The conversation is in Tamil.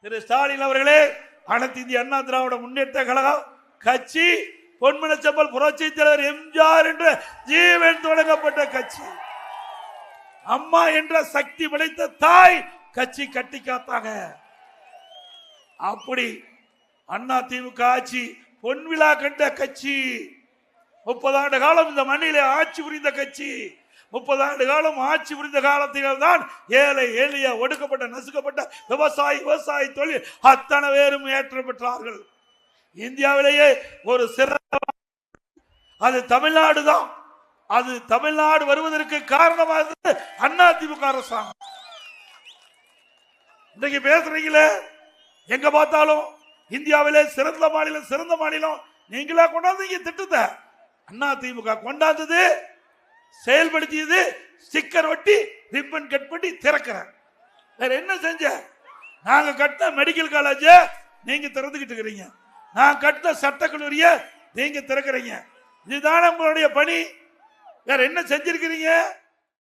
திரு ஸ்டாலின் அவர்களே, அனைத்து இந்திய அண்ணா திராவிட முன்னேற்ற கழகம் கட்சி பொன்மனச்செம்மல் புரட்சி தலைவர் எம்ஜிஆர் என்ற ஜீவன் தொடங்கப்பட்ட கட்சி. அம்மா என்ற சக்தி படைத்த தாய் கட்சி கட்டி காத்தாங்க. அப்படி அண்ணா திமுக ஆட்சி பொன்விழா கண்ட கட்சி. 30 ஆண்டு காலம் இந்த மண்ணிலே ஆட்சி புரிந்த கட்சி. 30 ஆண்டு காலம் ஆட்சி புரிந்த காலத்தில் தான் ஏழை எளிய ஒடுக்கப்பட்ட நசுக்கப்பட்ட விவசாய தொழில் அத்தனை பேரும் ஏற்றம் பெற்றார்கள். இந்தியாவிலேயே ஒரு சிறந்த அது தமிழ்நாடு தான். அது தமிழ்நாடு வருவதற்கு காரணமாக அண்ணா திமுக அரசாங்கம். இன்னைக்கு பேசுறீங்களே, எங்க பார்த்தாலும் இந்தியாவிலே சிறந்த மாநிலம் நீங்களா கொண்டாந்து திட்டத்தை அண்ணா திமுக கொண்டாந்தது, செயல்படுத்தியது. ஸ்டிக்கர் ஒட்டி ரிப்பன் கட் பண்ணி திறக்கிறேன். வேற என்ன செஞ்ச? நாங்க கட்டின மெடிக்கல் காலேஜ் நீங்க திறந்துகிட்டு இருக்கிறீங்க. நான் கட்டின சட்டக்கல்லூரிய நீங்க திறக்கிறீங்க. இதுதானே உங்களுடைய பணி. வேற என்ன செஞ்சிருக்கிறீங்க?